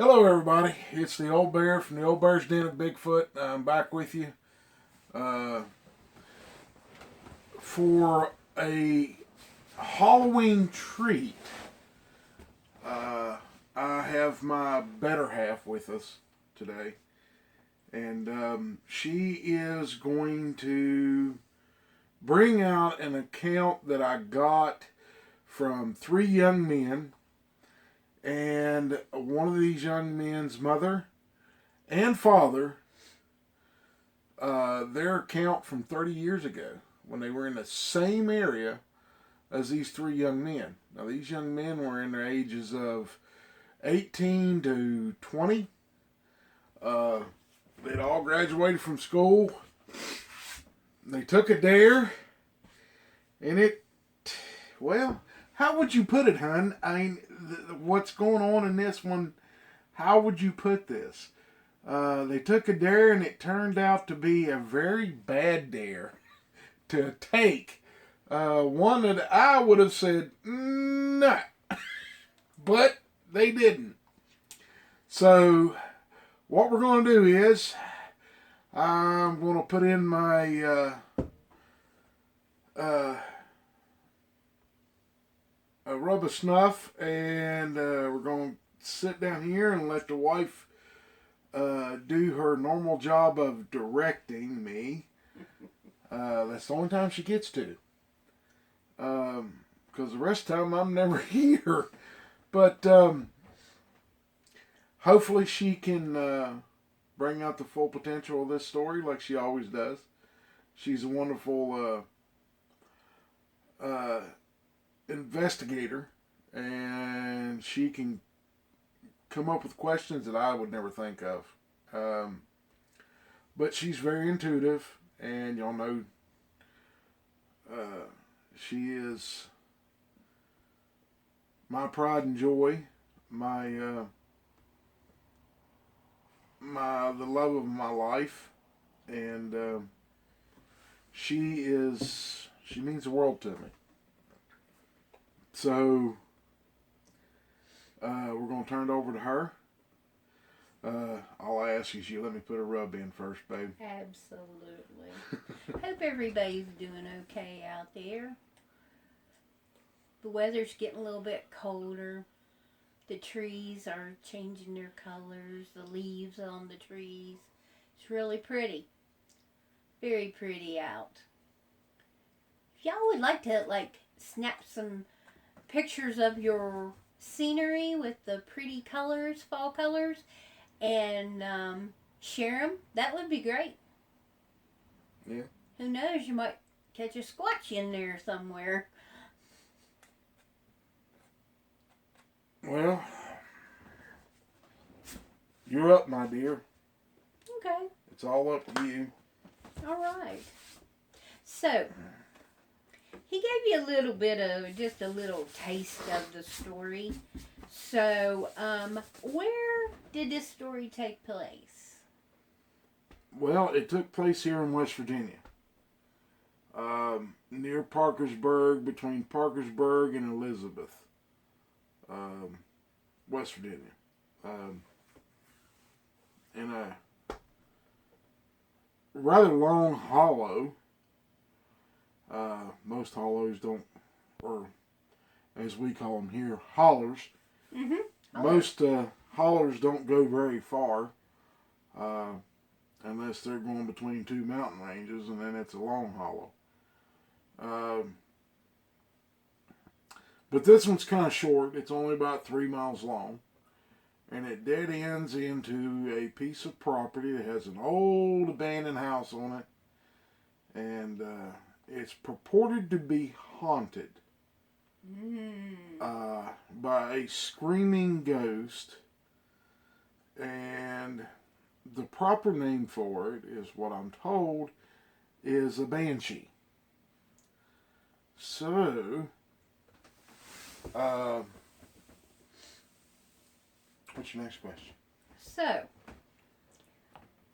Hello, everybody. It's the old bear from the old bear's den of Bigfoot. I'm back with you uh, for a Halloween treat. Uh, I have my better half with us today, and she is going to bring out an account that I got from three young men. And one of these young men's mother and father, their account from 30 years ago when they were in the same area as these three young men. Now, these young men were in their ages of 18 to 20. They'd all graduated from school. They took a dare, and well, how would you put it, hun? I mean, what's going on in this one? How would you put this? They took a dare, and it turned out to be a very bad dare to take. One that I would have said, no. But they didn't. So, what we're going to do is, I'm going to put in my a rub of snuff, and we're going to sit down here and let the wife do her normal job of directing me. That's the only time she gets to. Because the rest of the time I'm never here. But hopefully she can bring out the full potential of this story like she always does. She's a wonderful investigator, and she can come up with questions that I would never think of. But she's very intuitive, and y'all know she is my pride and joy, the love of my life, and she means the world to me. So, we're going to turn it over to her. All I ask is you let me put a rub in first, babe. Absolutely. Hope everybody's doing okay out there. The weather's getting a little bit colder. The trees are changing their colors. The leaves on the trees. It's really pretty. Very pretty out. If y'all would like to, snap some pictures of your scenery with the pretty colors, fall colors, and share them, that would be great. Yeah. Who knows, you might catch a squatch in there somewhere. Well, you're up, my dear. Okay. It's all up to you. All right. So, he gave you a little bit of, just a little taste of the story. So, where did this story take place? Well, it took place here in West Virginia. Near Parkersburg, between Parkersburg and Elizabeth. West Virginia. In a rather long hollow. Most hollows don't, or as we call them here, hollers. Mm-hmm. Most hollers don't go very far, unless they're going between two mountain ranges, and then it's a long hollow. But this one's kind of short. It's only about 3 miles long, and it dead ends into a piece of property that has an old abandoned house on it, and it's purported to be haunted by a screaming ghost, and the proper name for it is, what I'm told, is a banshee. So, what's your next question? So,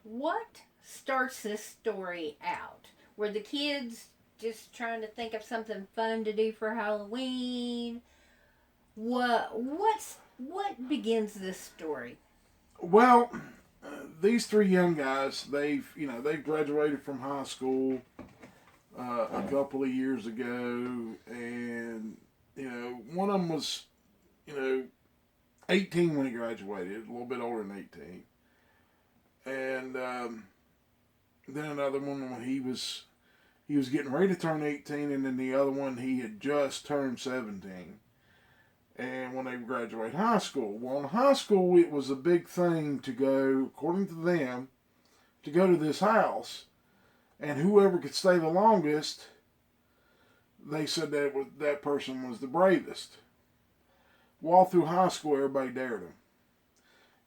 what starts this story out? Were the kids just trying to think of something fun to do for Halloween? What begins this story? Well, these three young guys, they've graduated from high school a couple of years ago, and one of them was 18 when he graduated, a little bit older than 18, and then another one when he was getting ready to turn 18, and then the other one he had just turned 17. And when they graduated high school, well, in high school it was a big thing to go, according to them, to go to this house, and whoever could stay the longest, they said that person was the bravest. Well, all through high school, everybody dared them,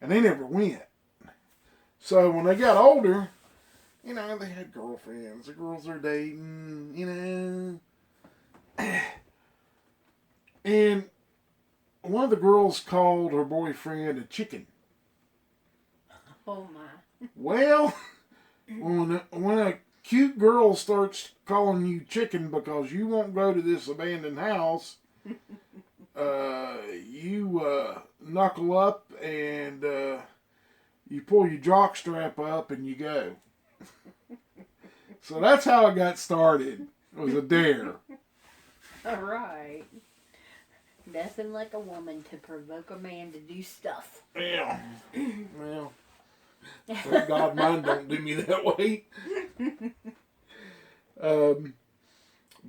and they never went. So when they got older, they had girlfriends, the girls are dating, and one of the girls called her boyfriend a chicken. Oh my. Well, when a cute girl starts calling you chicken because you won't go to this abandoned house, you knuckle up and you pull your jock strap up and you go. So that's how it got started. It was a dare. All right. Nothing like a woman to provoke a man to do stuff. Yeah. Well, thank God mine don't do me that way. But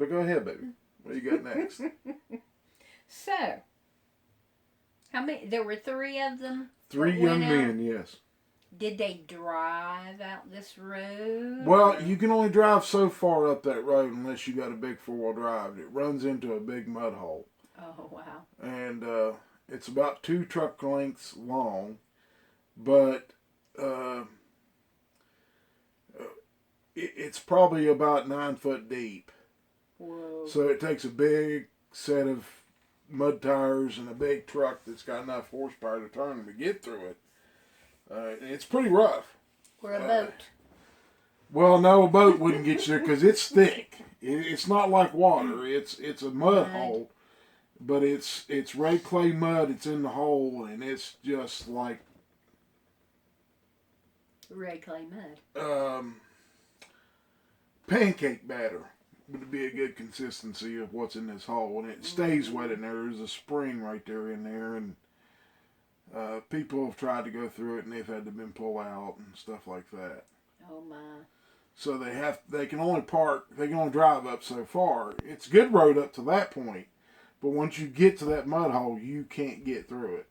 go ahead, baby. What do you got next? So, how many? There were three of them. Three young men, yes. Did they drive out this road? Well, you can only drive so far up that road unless you got a big four-wheel drive. It runs into a big mud hole. Oh, wow. And it's about 2 truck lengths long, but it's probably about 9 foot deep. Whoa. So it takes a big set of mud tires and a big truck that's got enough horsepower to turn them to get through it. It's pretty rough. Or a boat. Well, no, a boat wouldn't get you there because it's thick. It's not like water. It's a mud hole, but it's red clay mud. It's in the hole, and it's just like Red clay mud. Pancake batter would be a good consistency of what's in this hole, and it stays wet in there. There's a spring right there in there, and people have tried to go through it, and they've had to been pulled out and stuff like that. Oh my! So they can only drive up so far. It's a good road up to that point, but once you get to that mud hole, you can't get through it,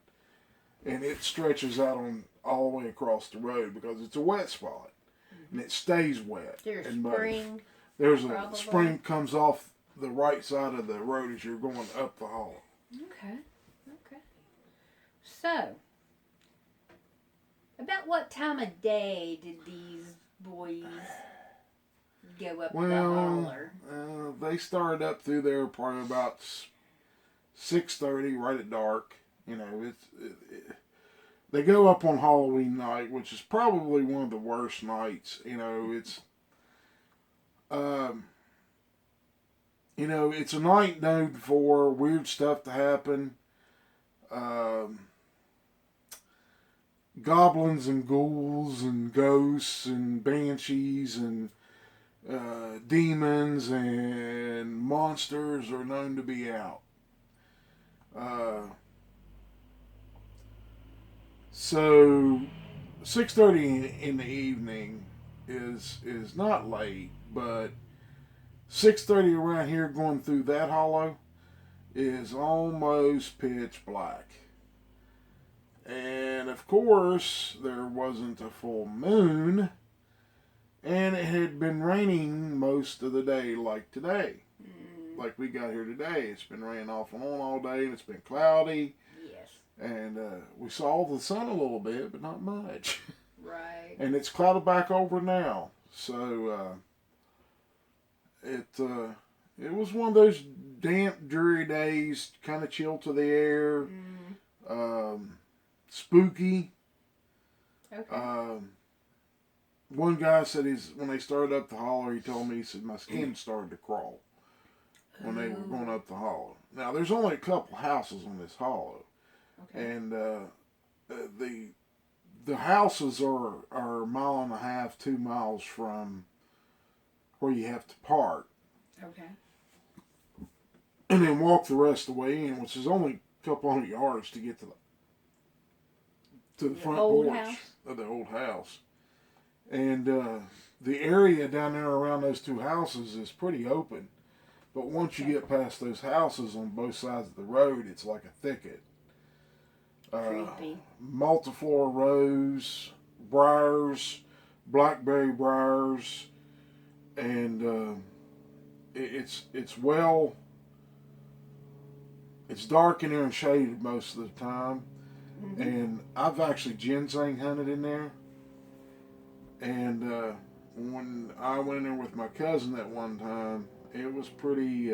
and it stretches out all the way across the road because it's a wet spot, and it stays wet. There's a and spring. There's probably. a spring comes off the right side of the road as you're going up the hole. Okay. So, about what time of day did these boys go up the holler? They started up through there probably about 6:30, right at dark. They go up on Halloween night, which is probably one of the worst nights. It's a night known for weird stuff to happen. Goblins and ghouls and ghosts and banshees and demons and monsters are known to be out. So 6:30 in the evening is not late, but 6:30 around here going through that hollow is almost pitch black. And of course, there wasn't a full moon, and it had been raining most of the day, like today. Like we got here today. It's been raining off and on all day, and it's been cloudy. Yes. And we saw the sun a little bit, but not much. Right. And it's clouded back over now. So it was one of those damp, dreary days, kind of chill to the air. Spooky. Okay. One guy said when they started up the holler, he told me, he said, my skin started to crawl when they were going up the hollow. Now, there's only a couple houses on this hollow. Okay. And houses are a mile and a half, 2 miles from where you have to park. Okay. And then walk the rest of the way in, which is only a couple hundred yards to get to the front porch of the old house. And the area down there around those two houses is pretty open. But once you get past those houses on both sides of the road, it's like a thicket. Creepy. Multiflora rose, briars, blackberry briars, and it's dark in there and shaded most of the time. Mm-hmm. And I've actually ginseng hunted in there. And when I went in there with my cousin that one time, it was pretty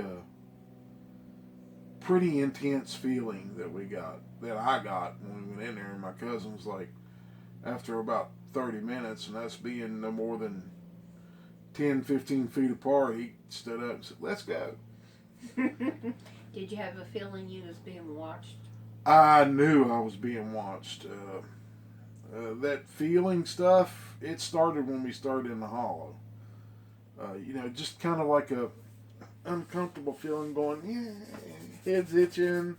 intense feeling that I got when we went in there. And my cousin was like, after about 30 minutes, and us being no more than 10, 15 feet apart, he stood up and said, "Let's go." Did you have a feeling you was being watched? I knew I was being watched. That feeling stuff, it started when we started in the hollow. Just kind of like a uncomfortable feeling going, yeah, head's itching,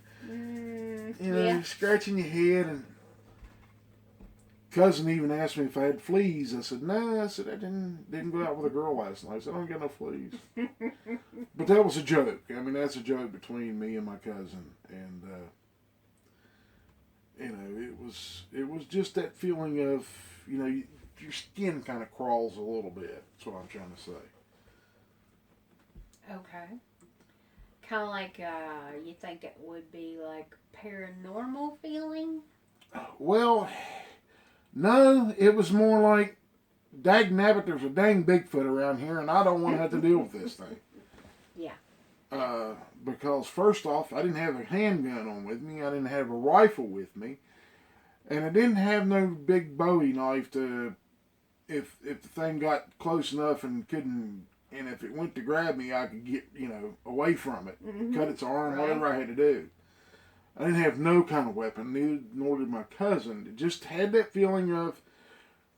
scratching your head. And cousin even asked me if I had fleas. I said, no. I said, I didn't go out with a girl last night. I said, I don't get no fleas. But that was a joke. I mean, that's a joke between me and my cousin. And, it was just that feeling of, your skin kind of crawls a little bit. That's what I'm trying to say. Okay. Kind of like, you think it would be like paranormal feeling? Well, no, it was more like, dag nabbit, there's a dang Bigfoot around here, and I don't want to have to deal with this thing. Yeah. Because first off, I didn't have a handgun on with me, I didn't have a rifle with me, and I didn't have no big Bowie knife to, if the thing got close enough and if it went to grab me, I could get, away from it, cut its arm, whatever I had to do. I didn't have no kind of weapon, nor did my cousin. It just had that feeling of,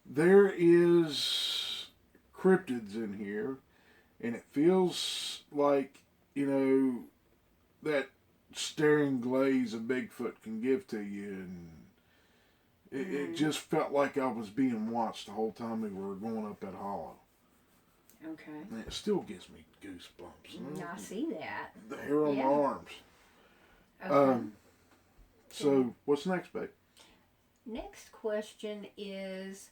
there is cryptids in here, and it feels like, that staring glaze a Bigfoot can give to you, and it just felt like I was being watched the whole time we were going up that hollow. Okay. And it still gives me goosebumps. I see that. The hair on my arms. Okay. So, what's next, babe? Next question is,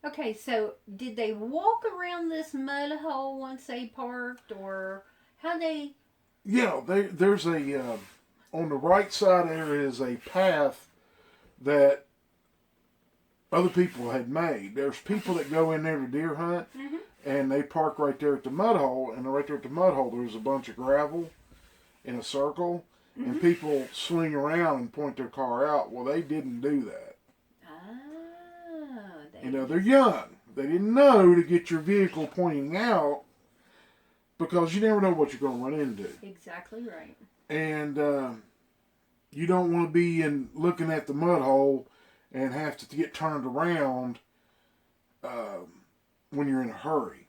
okay, so did they walk around this mud hole once they parked, or how they... Yeah, there's a, on the right side there is a path that other people had made. There's people that go in there to deer hunt, and they park right there at the mud hole, and right there at the mud hole there's a bunch of gravel in a circle, and people swing around and point their car out. Well, they didn't do that. They're young. They didn't know to get your vehicle pointing out, because you never know what you're going to run into. Exactly right. And you don't want to be looking at the mud hole and have to get turned around when you're in a hurry.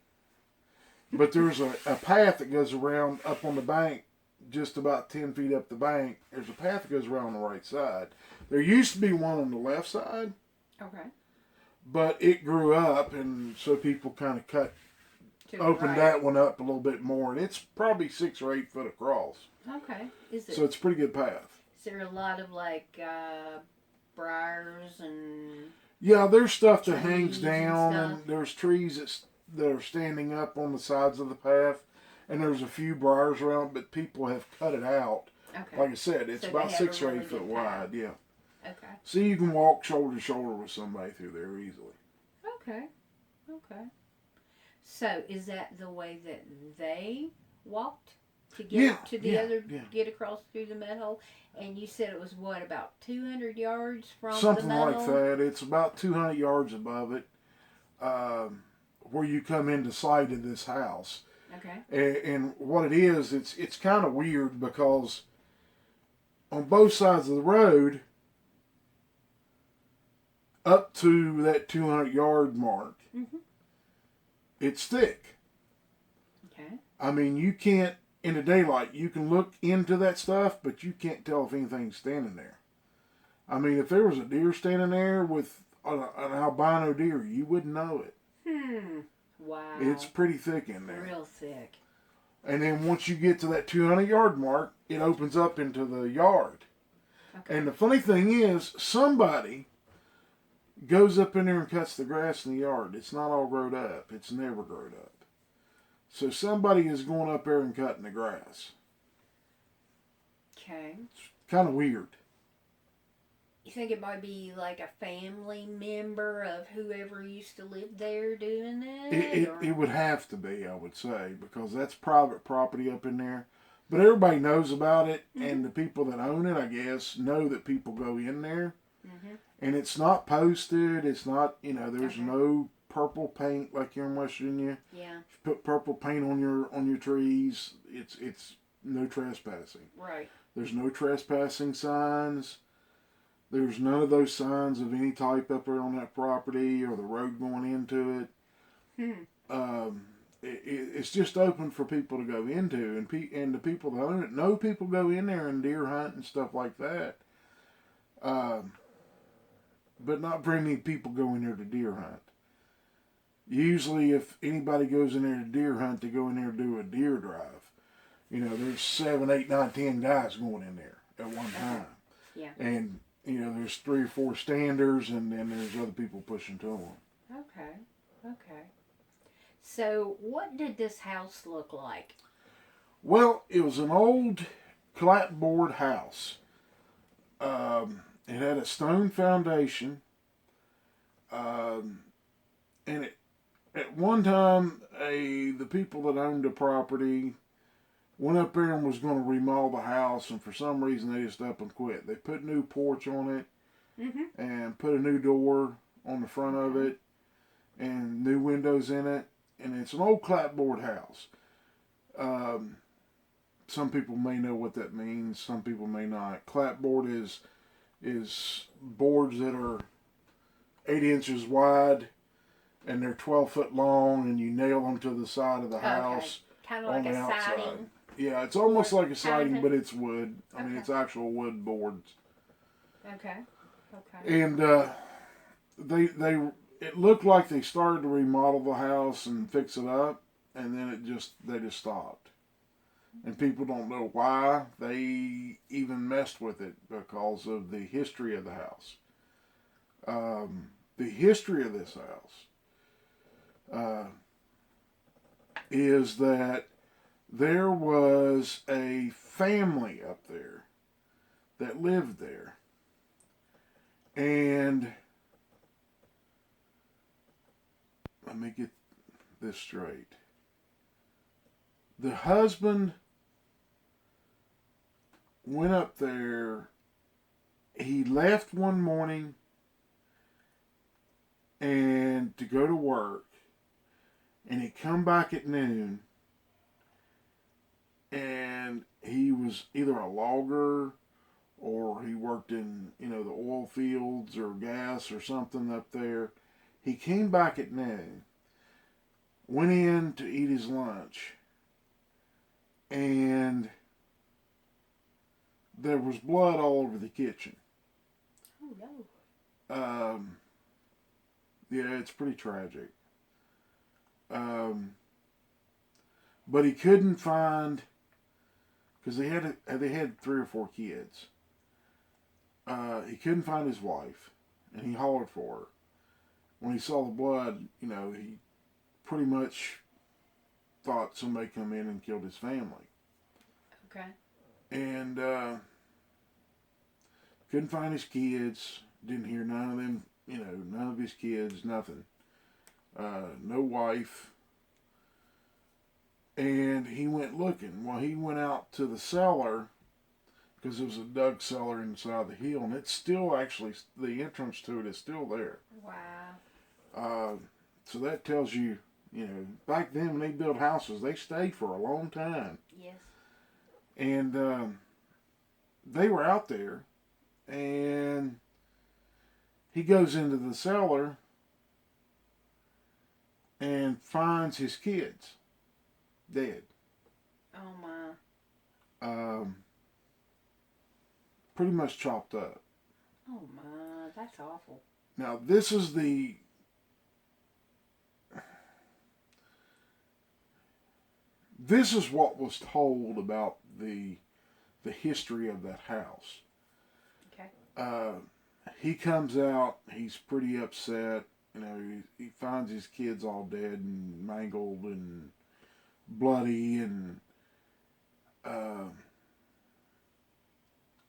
But there's a path that goes around up on the bank, just about 10 feet up the bank. There's a path that goes around on the right side. There used to be one on the left side. Okay. But it grew up, and so people kind of opened that one up a little bit more, and it's probably 6 or 8 foot across. Okay. So it's a pretty good path. Is there a lot of briars and... Yeah, there's stuff that hangs down, and there's trees that are standing up on the sides of the path, and there's a few briars around, but people have cut it out. Okay. Like I said, it's about 6 or 8 foot wide. Yeah. Okay. So you can walk shoulder to shoulder with somebody through there easily. Okay. So is that the way that they walked to get get across through the mud hole? And you said it was about 200 yards from something the mud hole? Something like that. It's about 200 yards above it, where you come into sight of this house. Okay. And what it is, it's kind of weird, because on both sides of the road, up to that 200-yard mark, Mm-hmm. it's thick. Okay. I mean, you can't, in the daylight, you can look into that stuff, but you can't tell if anything's standing there. I mean, if there was a deer standing there with an albino deer, you wouldn't know it. Wow. It's pretty thick in there. Real thick. And then once you get to that 200-yard mark, it opens up into the yard. Okay. And the funny thing is, somebody goes up in there and cuts the grass in the yard. It's not all growed up. It's never growed up. So somebody is going up there and cutting the grass. Okay. It's kind of weird. You think it might be like a family member of whoever used to live there doing it? It would have to be, I would say, because that's private property up in there. But everybody knows about it, and the people that own it, I guess, know that people go in there. Mm-hmm. And it's not posted. It's not, there's no purple paint like here in West Virginia. Yeah. If you put purple paint on your trees, it's no trespassing. Right. There's no trespassing signs. There's none of those signs of any type up there on that property or the road going into it. It's just open for people to go into, and the people that own it know people go in there and deer hunt and stuff like that. But not very many people go in there to deer hunt. Usually, if anybody goes in there to deer hunt, they go in there to do a deer drive. There's 7, 8, 9, 10 guys going in there at one time. Yeah. And there's 3 or 4 standers, and then there's other people pushing to them. Okay. So, what did this house look like? Well, it was an old clapboard house. It had a stone foundation. And at one time, the people that owned the property went up there and was going to remodel the house, and for some reason they just up and quit. They put a new porch on it, and put a new door on the front of it, and new windows in it, and it's an old clapboard house. Some people may know what that means. Some people may not. Clapboard is boards that are 8 inches wide, and they're 12 foot long, and you nail them to the side of the house. Kind of like a siding. Yeah, it's almost like a siding, but it's wood. I mean, it's actual wood boards. Okay. And it looked like they started to remodel the house and fix it up, and then they just stopped. And people don't know why they even messed with it because of the history of the house. The history of this house is that there was a family up there that lived there. And let me get this straight. The husband went up there. He left one morning and to go to work, and he come back at noon, and he was either a logger or he worked in the oil fields or gas or something up there. He came back at noon, went in to eat his lunch, and there was blood all over the kitchen. Oh no. Yeah, it's pretty tragic. But he couldn't find, because they had 3 or 4 kids. He couldn't find his wife, and he hollered for her. When he saw the blood, he pretty much thought somebody come in and killed his family. Okay. And couldn't find his kids. Didn't hear none of them. None of his kids. Nothing. No wife. And he went looking. Well, he went out to the cellar, because there was a dug cellar inside the hill, and it's still actually, the entrance to it is still there. Wow. So that tells you, back then when they built houses, they stayed for a long time. Yes. And they were out there, and he goes into the cellar and finds his kids dead. Oh my. Pretty much chopped up. Oh my, that's awful. Now this is what was told about the history of that house. Okay. He comes out. He's pretty upset. You know, he finds his kids all dead and mangled and bloody, and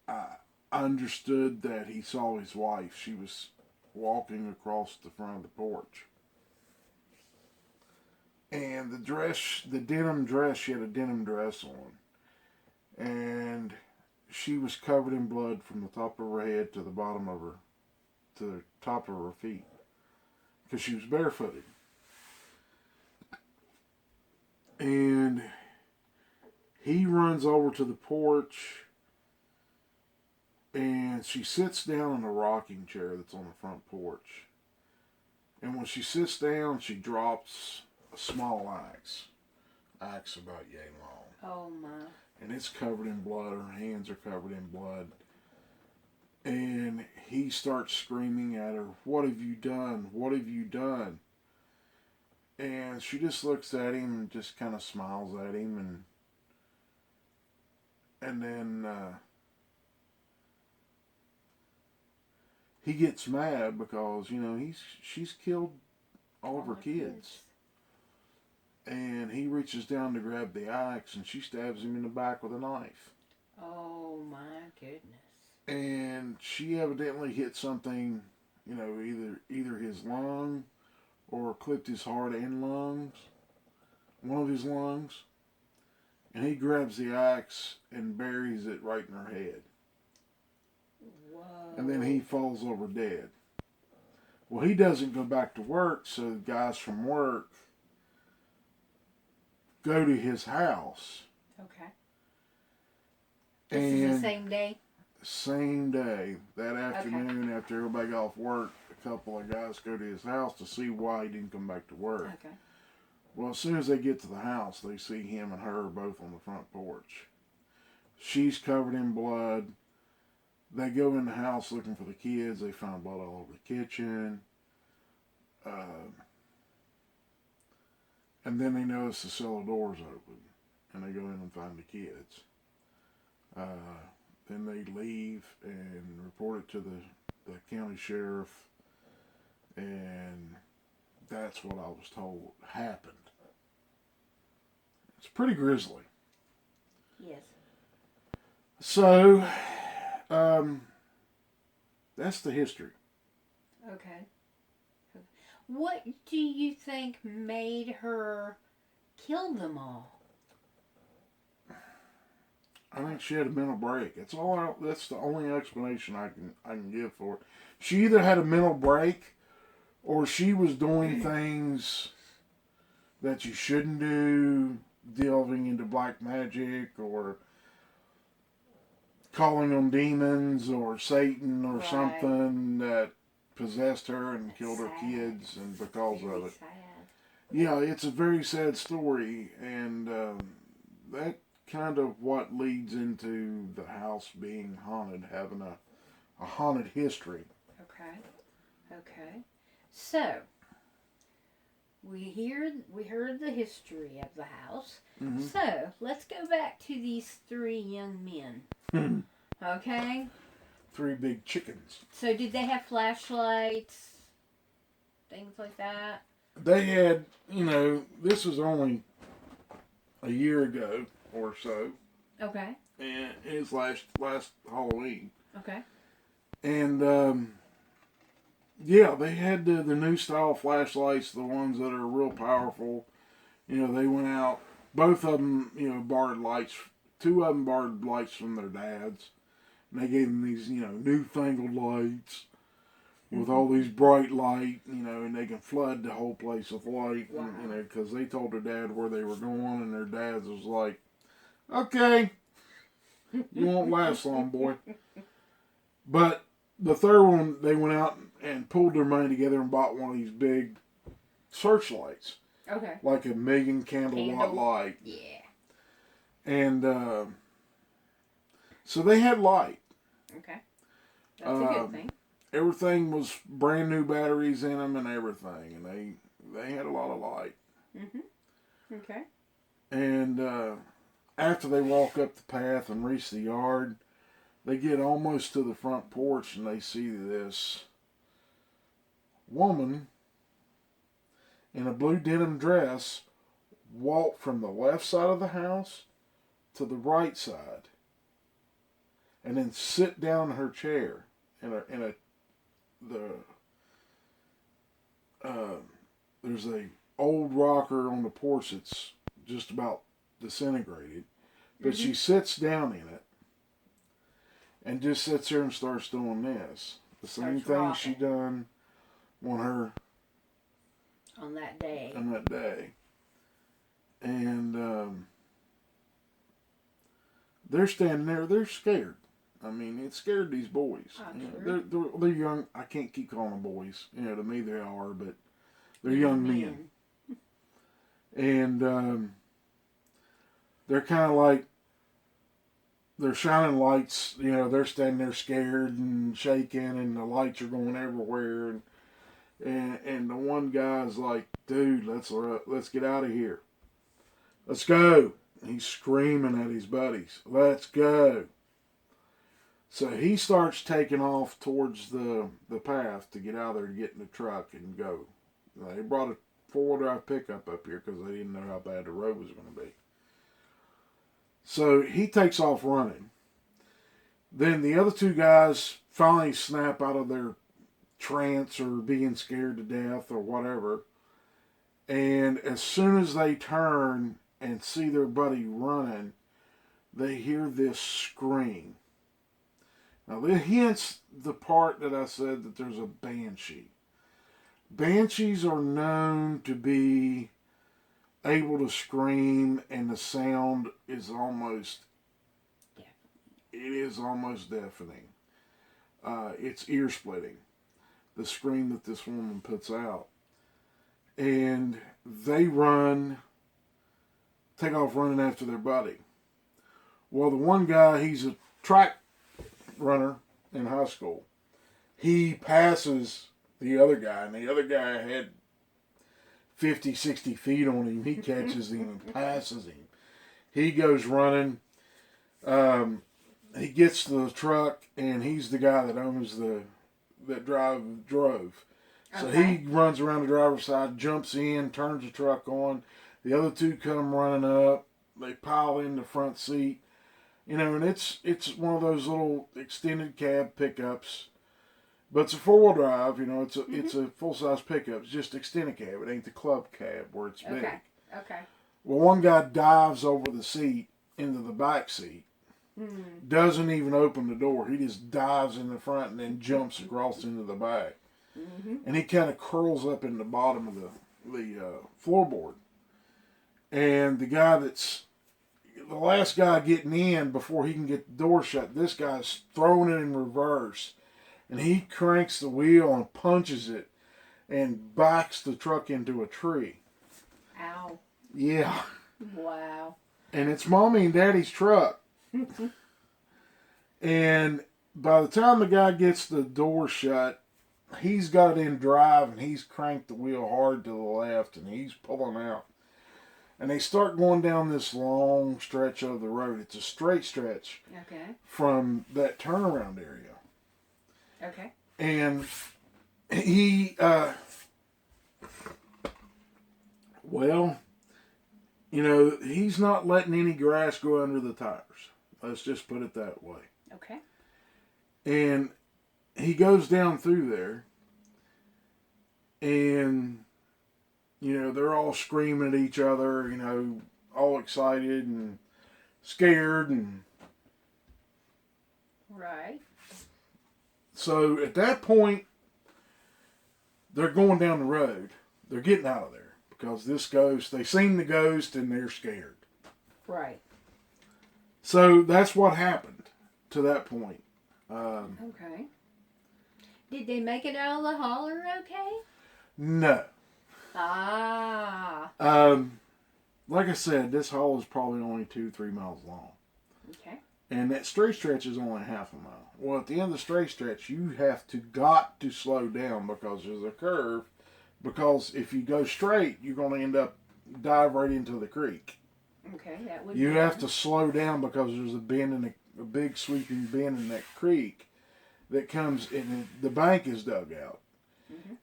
I understood that he saw his wife. She was walking across the front of the porch. And the dress, the denim dress, she had a denim dress on. And she was covered in blood from the top of her head to the bottom of her, to the top of her feet. Because she was barefooted. And he runs over to the porch, and she sits down in a rocking chair that's on the front porch. And when she sits down, she drops a small axe. Axe about yay long. Oh my. And it's covered in blood. Her hands are covered in blood. And he starts screaming at her, "What have you done? What have you done?" And she just looks at him and just kind of smiles at him, and then he gets mad because, you know, she's killed all of her kids. And he reaches down to grab the axe, and she stabs him in the back with a knife. Oh my goodness. And she evidently hit something, you know, either his lung or clipped his heart and lungs, one of his lungs. And he grabs the axe and buries it right in her head. Whoa. And then he falls over dead. Well, he doesn't go back to work, so the guys from work go to his house. Okay. This is the same day? Same day. That afternoon, after everybody got off work, a couple of guys go to his house to see why he didn't come back to work. Okay. Well, as soon as they get to the house, they see him and her both on the front porch. She's covered in blood. They go in the house looking for the kids. They find blood all over the kitchen. And then they notice the cellar door's open. And they go in and find the kids. Then they leave and report it to the county sheriff. And that's what I was told happened. It's pretty grisly. Yes. So, that's the history. Okay. What do you think made her kill them all? I think she had a mental break. That's the only explanation I can give for it. She either had a mental break, or she was doing things that you shouldn't do, delving into black magic, or calling on demons, or Satan, or something that possessed her and killed her kids, and because of it. Sad. Yeah, it's a very sad story, and that kind of what leads into the house being haunted, having a haunted history. Okay. So, we heard the history of the house. Mm-hmm. So, let's go back to these three young men. Okay? Three big chickens. So, did they have flashlights? Things like that? They had, this was only a year ago or so. Okay. And it was last Halloween. Okay. And, yeah, they had the new style flashlights, the ones that are real powerful. They went out. Both of them, borrowed lights. Two of them borrowed lights from their dads. And they gave them these, newfangled lights with all these bright light, and they can flood the whole place with light. Wow. And, because they told their dad where they were going, and their dad was like, "Okay, you won't last long, boy." But the third one, they went out and pulled their money together and bought one of these big searchlights. Okay. Like a 1,000,000 candle light. Yeah. And so they had light. Okay. That's a good thing. Everything was brand new batteries in them and everything. And they had a lot of light. Mm-hmm. Okay. And after they walk up the path and reach the yard, they get almost to the front porch and they see this woman in a blue denim dress walk from the left side of the house to the right side and then sit down in her chair there's a old rocker on the porch that's just about disintegrated, but she sits down in it and just sits there and starts doing this. The same thing she done on that day. And they're standing there, they're scared. I mean, it scared these boys. They're young. I can't keep calling them boys. To me they are, but they're young men. And they're kind of like, they're shining lights. They're standing there scared and shaking, and the lights are going everywhere. And the one guy's like, dude, let's get out of here. Let's go. And he's screaming at his buddies, let's go. So he starts taking off towards the path to get out of there and get in the truck and go. They brought a 4-wheel drive pickup up here because they didn't know how bad the road was going to be. So he takes off running. Then the other two guys finally snap out of their trance or being scared to death or whatever. And as soon as they turn and see their buddy running, they hear this scream. Now, it hints the part that I said that there's a banshee. Banshees are known to be able to scream, and the sound is almost deafening. It's ear splitting, the scream that this woman puts out. And they take off running after their buddy. Well, the one guy, he's a track runner in high school. He passes the other guy, and the other guy had 50, 60 feet on him. He catches him and passes him. He goes running. He gets to the truck, and he's the guy that owns that drove. So he runs around the driver's side, jumps in, turns the truck on. The other two come running up. They pile in the front seat. And it's one of those little extended cab pickups. But it's a 4-wheel drive, it's a full-size pickup. It's just extended cab. It ain't the club cab where it's big. Okay. Well, one guy dives over the seat into the back seat. Doesn't even open the door. He just dives in the front and then jumps across into the back. And he kind of curls up in the bottom of the floorboard. And the last guy getting in before he can get the door shut, this guy's throwing it in reverse. And he cranks the wheel and punches it and backs the truck into a tree. Ow. Yeah. Wow. And it's Mommy and Daddy's truck. And by the time the guy gets the door shut, he's got it in drive and he's cranked the wheel hard to the left and he's pulling out. And they start going down this long stretch of the road. It's a straight stretch from that turnaround area. Okay. And he, he's not letting any grass go under the tires. Let's just put it that way. Okay. And he goes down through there, and, they're all screaming at each other, all excited and scared. And right. So at that point, they're going down the road. They're getting out of there because this ghost, they seen the ghost and they're scared. Right. So that's what happened to that point. Okay. Did they make it out of the holler okay? No. Ah. Like I said, this hole is probably only 2-3 miles long. Okay. And that straight stretch is only half a mile. Well, at the end of the straight stretch, you have got to slow down because there's a curve. Because if you go straight, you're going to end up dive right into the creek. Okay, that would. You have to slow down because there's a bend in a big sweeping bend in that creek that comes in. The bank is dug out,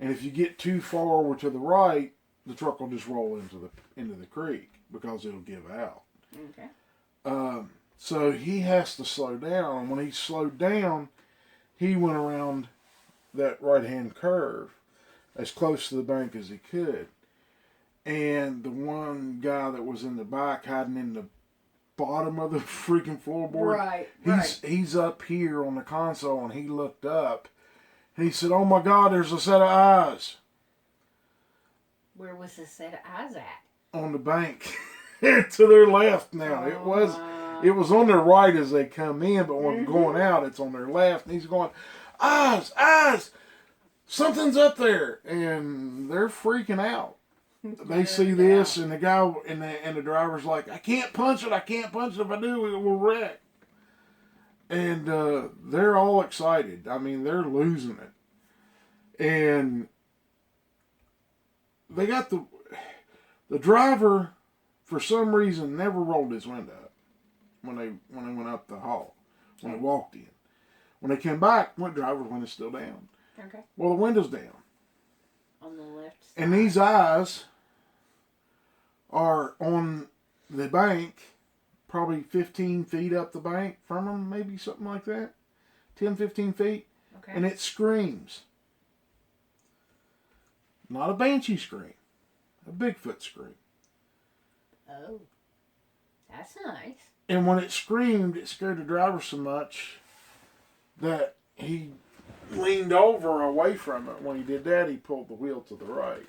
and if you get too far over to the right, the truck will just roll into the creek because it'll give out. Okay. So he has to slow down. And when he slowed down, he went around that right-hand curve as close to the bank as he could. And the one guy that was in the back hiding in the bottom of the freaking floorboard, he's up here on the console, and he looked up. And he said, "Oh my God, there's a set of eyes." Where was the set of eyes at? On the bank. To their left now. It was on their right as they come in, but when going out, it's on their left. And he's going, "Eyes, eyes, something's up there." And they're freaking out. They see this, and the guy and the driver's like, "I can't punch it. I can't punch it. If I do, it will wreck." And they're all excited. I mean, they're losing it. And they got the driver, for some reason, never rolled his window up when they went up the hall, when they walked in. When they came back, the driver's window's still down. Okay. Well, the window's down. On the left side. And these eyes are on the bank, probably 15 feet up the bank from them, maybe something like that. 10, 15 feet. Okay. And it screams. Not a banshee scream. A Bigfoot scream. Oh. That's nice. And when it screamed, it scared the driver so much that he leaned over away from it. When he did that, he pulled the wheel to the right.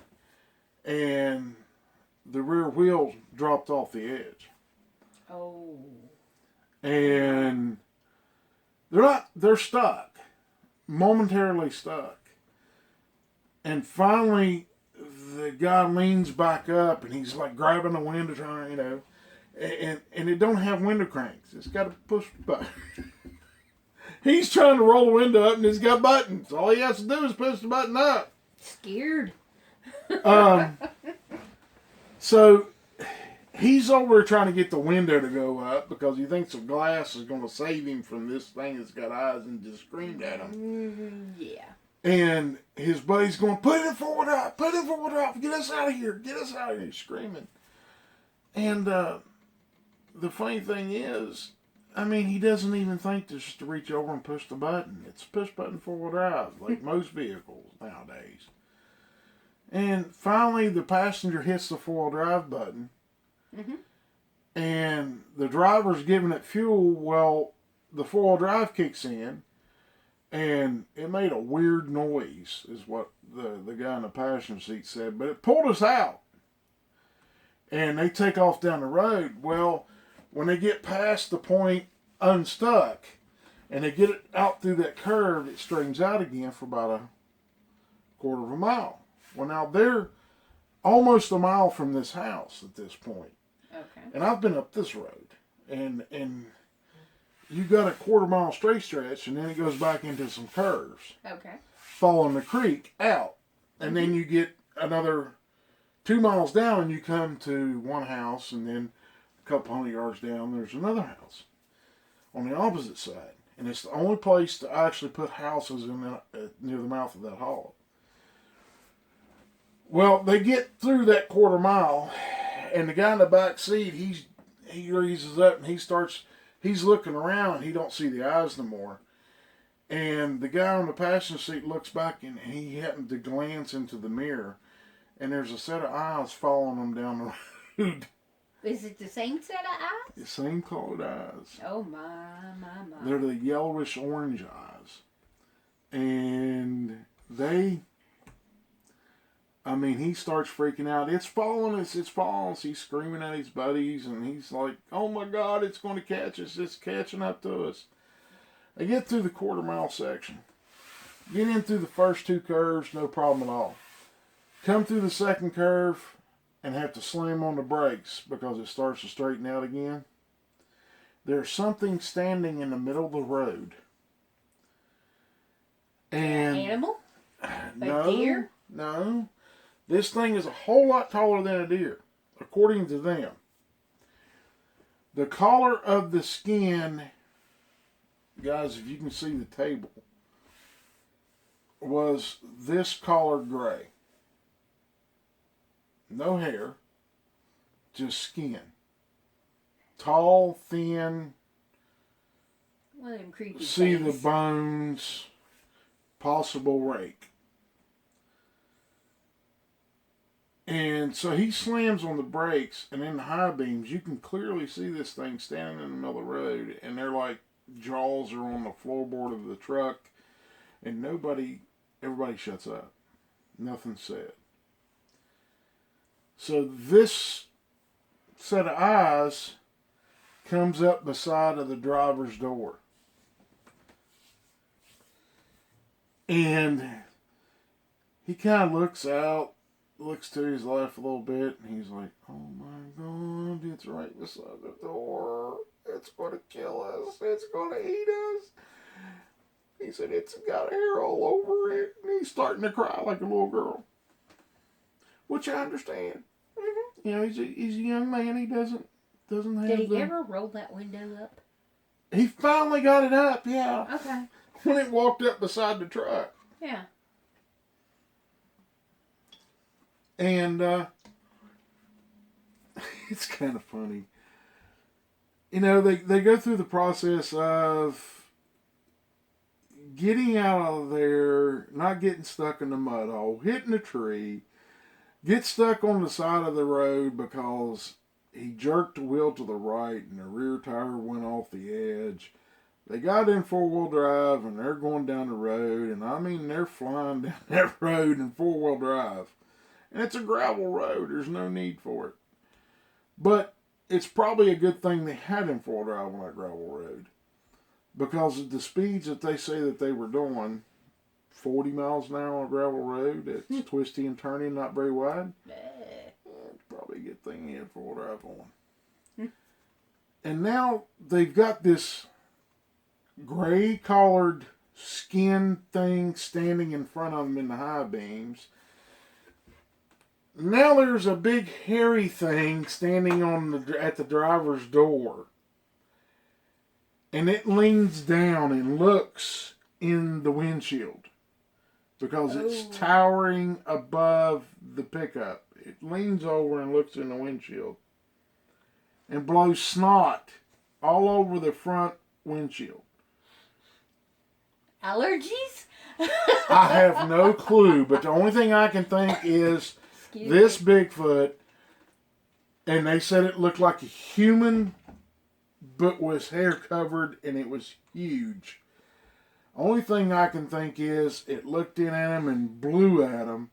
And the rear wheel dropped off the edge. Oh. And they're stuck. Momentarily stuck. And finally, the guy leans back up and he's like grabbing the window, trying, and it don't have window cranks. It's got a push button. He's trying to roll the window up and it's got buttons. All he has to do is push the button up. Scared. So he's over trying to get the window to go up because he thinks the glass is going to save him from this thing that's got eyes and just screamed at him. Yeah. And his buddy's going, "Put it forward up, put it forward up, get us out of here, get us out of here," screaming. And the funny thing is, I mean, he doesn't even think just to reach over and push the button. It's push button forward drive, like most vehicles nowadays. And finally, the passenger hits the 4-wheel drive button. Mm-hmm. And the driver's giving it fuel. Well, the 4-wheel drive kicks in. And it made a weird noise, is what the guy in the passenger seat said. But it pulled us out. And they take off down the road. Well, when they get past the point unstuck, and they get it out through that curve, it straightens out again for about a quarter of a mile. Well, now they're almost a mile from this house at this point. Okay. And I've been up this road. And you got a quarter mile straight stretch, and then it goes back into some curves. Okay. Following the creek out. And then you get another 2 miles down, and you come to one house, and then a couple hundred yards down, there's another house on the opposite side. And it's the only place to actually put houses in near the mouth of that hollow. Well, they get through that quarter mile, and the guy in the back seat, he raises up, and he's looking around. He don't see the eyes no more. And the guy on the passenger seat looks back, and he happened to glance into the mirror, and there's a set of eyes following him down the road. Is it the same set of eyes? The same colored eyes. Oh, my. They're the yellowish orange eyes. And he starts freaking out. It's following us, it's following us. He's screaming at his buddies, and he's like, "Oh my God, it's going to catch us. It's catching up to us." They get through the quarter mile section. Get in through the first two curves, no problem at all. Come through the second curve and have to slam on the brakes because it starts to straighten out again. There's something standing in the middle of the road. And An animal? no, deer? No. This thing is a whole lot taller than a deer, according to them. The color of the skin, guys, if you can see the table, was this color gray. No hair, just skin. Tall, thin, One of them creepy see things. the bones, possible rake. And so he slams on the brakes, and in the high beams, you can clearly see this thing standing in the middle of the road, and they're like jaws are on the floorboard of the truck, and everybody shuts up. Nothing's said. So this set of eyes comes up beside of the driver's door. And he kind of looks out, looks to his left a little bit, and he's like, oh my God, it's right beside the door. It's going to kill us. It's going to eat us. He said, it's got hair all over it. And he's starting to cry like a little girl. Which I understand. Mm-hmm. You know, he's a young man. He doesn't have Did he ever roll that window up? He finally got it up, yeah. Okay. When it walked up beside the truck. Yeah. And it's kind of funny. You know, they go through the process of getting out of there, not getting stuck in the mud hole, hitting a tree, get stuck on the side of the road because he jerked the wheel to the right and the rear tire went off the edge. They got in four-wheel drive and they're going down the road, and I mean they're flying down that road in four-wheel drive. And it's a gravel road. There's no need for it. But it's probably a good thing they had him four-wheel drive on that gravel road. Because of the speeds that they say that they were doing, 40 miles an hour on a gravel road, it's twisty and turny, not very wide. It's probably a good thing he had four-wheel drive on. And now they've got this gray-collared skin thing standing in front of them in the high beams. Now there's a big hairy thing standing at the driver's door. And it leans down and looks in the windshield. Because it's towering above the pickup. It leans over and looks in the windshield. And blows snot all over the front windshield. Allergies? I have no clue, but the only thing I can think is this Bigfoot, and they said it looked like a human, but was hair covered, and it was huge. Only thing I can think is it looked in at him and blew at him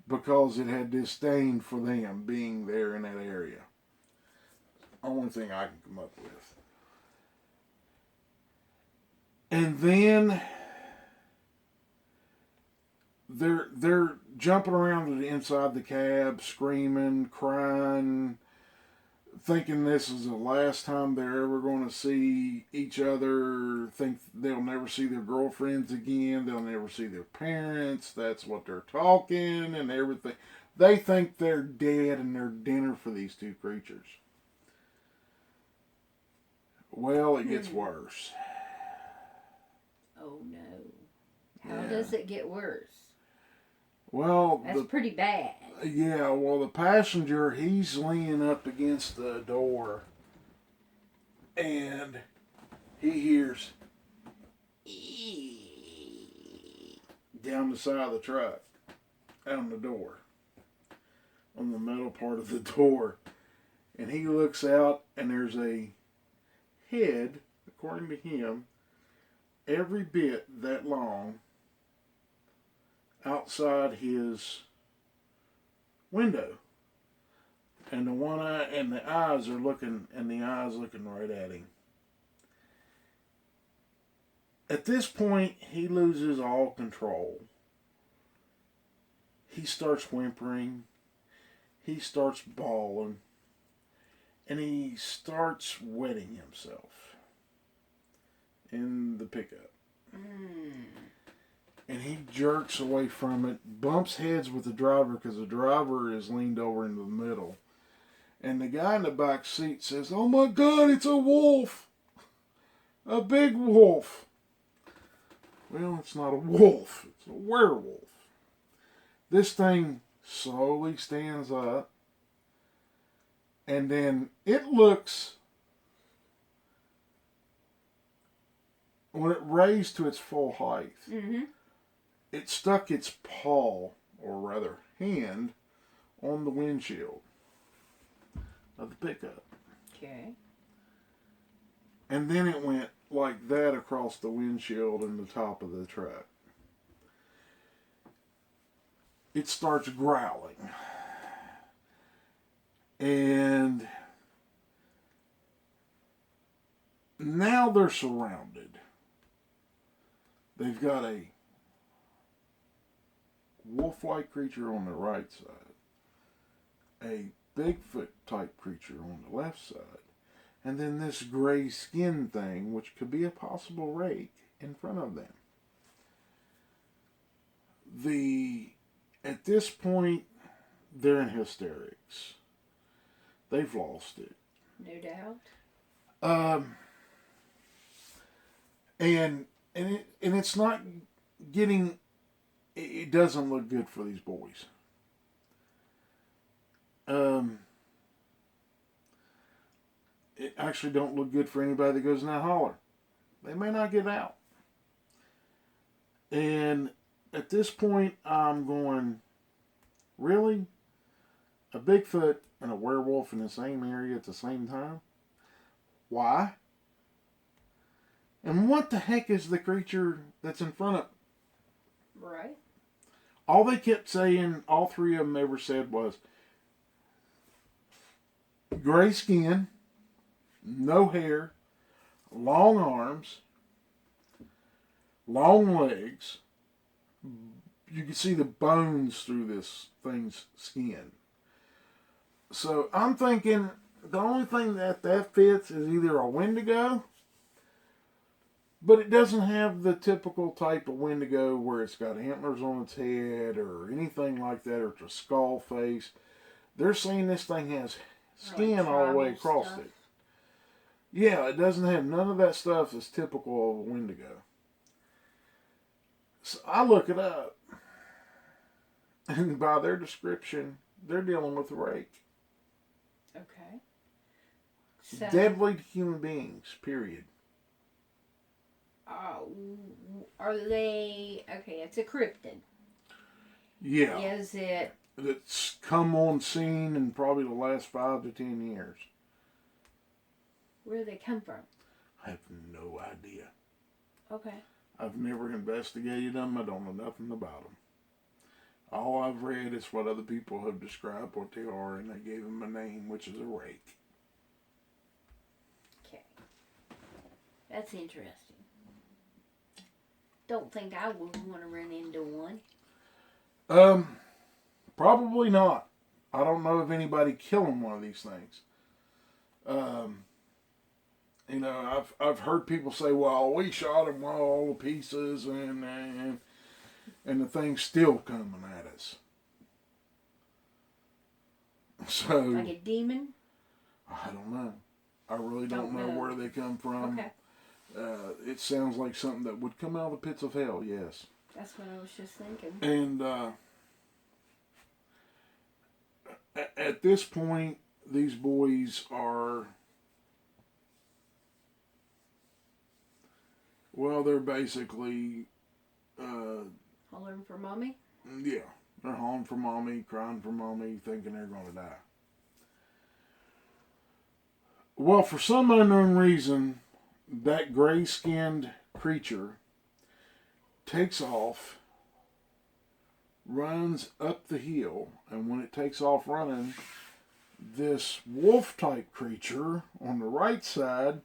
because it had disdain for them being there in that area. Only thing I can come up with. And then they're jumping around inside the cab, screaming, crying, thinking this is the last time they're ever going to see each other, think they'll never see their girlfriends again, they'll never see their parents, that's what they're talking and everything. They think they're dead and they're dinner for these two creatures. Well, it gets worse. Oh no. How does it get worse? Well, that's pretty bad. Yeah, well, the passenger, he's leaning up against the door, and he hears down the side of the truck, on the door, on the metal part of the door, and he looks out, and there's a head, according to him, every bit that long, outside his window, and the one eye and the eyes are looking, and the eyes looking right at him. At this point, he loses all control. He starts whimpering. He starts bawling. And he starts wetting himself in the pickup. And he jerks away from it, bumps heads with the driver because the driver is leaned over into the middle. And the guy in the back seat says, "Oh my God, it's a wolf! A big wolf!" Well, it's not a wolf, it's a werewolf. This thing slowly stands up, and then it looks, when it raised to its full height, it stuck its paw, or rather hand, on the windshield of the pickup. Okay. And then it went like that across the windshield and the top of the truck. It starts growling. And now they're surrounded. They've got a wolf-like creature on the right side, a Bigfoot type creature on the left side, and then this gray skin thing, which could be a possible rake, in front of them. At this point, they're in hysterics. They've lost it. No doubt. And it's not getting. It doesn't look good for these boys. It actually don't look good for anybody that goes in that holler. They may not get out. And at this point, I'm going, really? A Bigfoot and a werewolf in the same area at the same time? Why? And what the heck is the creature that's in front of them? Right. All they kept saying, all three of them ever said was, gray skin, no hair, long arms, long legs. You can see the bones through this thing's skin. So I'm thinking the only thing that fits is either a Wendigo, but it doesn't have the typical type of Wendigo where it's got antlers on its head or anything like that, or it's a skull face. They're saying this thing has skin like all the way across stuff. it. Yeah, it doesn't have none of that stuff that's typical of a Wendigo. So I look it up, and by their description, they're dealing with a rake. Okay. So, Deadly to human beings, period. are they... Okay, it's a cryptid. Yeah. Is it... It's come on scene in probably the last 5 to 10 years. Where do they come from? I have no idea. Okay. I've never investigated them. I don't know nothing about them. All I've read is what other people have described what they are, and they gave them a name, which is a rake. Okay. That's interesting. Don't think I would want to run into one. Probably not. I don't know of anybody killing one of these things. I've heard people say, "Well, we shot him all to pieces, and the thing's still coming at us." So Like a demon? I don't know. I really don't know where they come from. Okay. It sounds like something that would come out of the pits of hell. Yes. That's what I was just thinking. And at this point, these boys are, well, they're basically, Hollering for mommy? yeah, they're hauling for mommy, crying for mommy, thinking they're going to die. Well, for some unknown reason, that gray-skinned creature takes off, runs up the hill, and when it takes off running, this wolf-type creature on the right side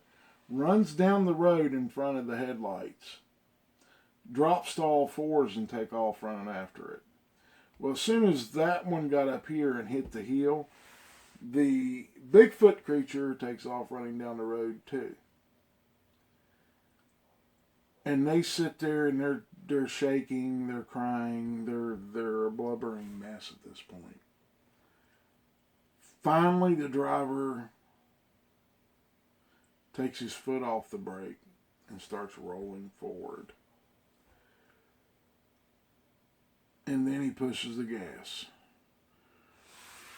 runs down the road in front of the headlights drops to all fours and take off running after it. Well, as soon as that one got up here and hit the hill, the Bigfoot creature takes off running down the road too. And they sit there and they're shaking, they're crying, they're a blubbering mess at this point. Finally, the driver takes his foot off the brake and starts rolling forward. And then he pushes the gas.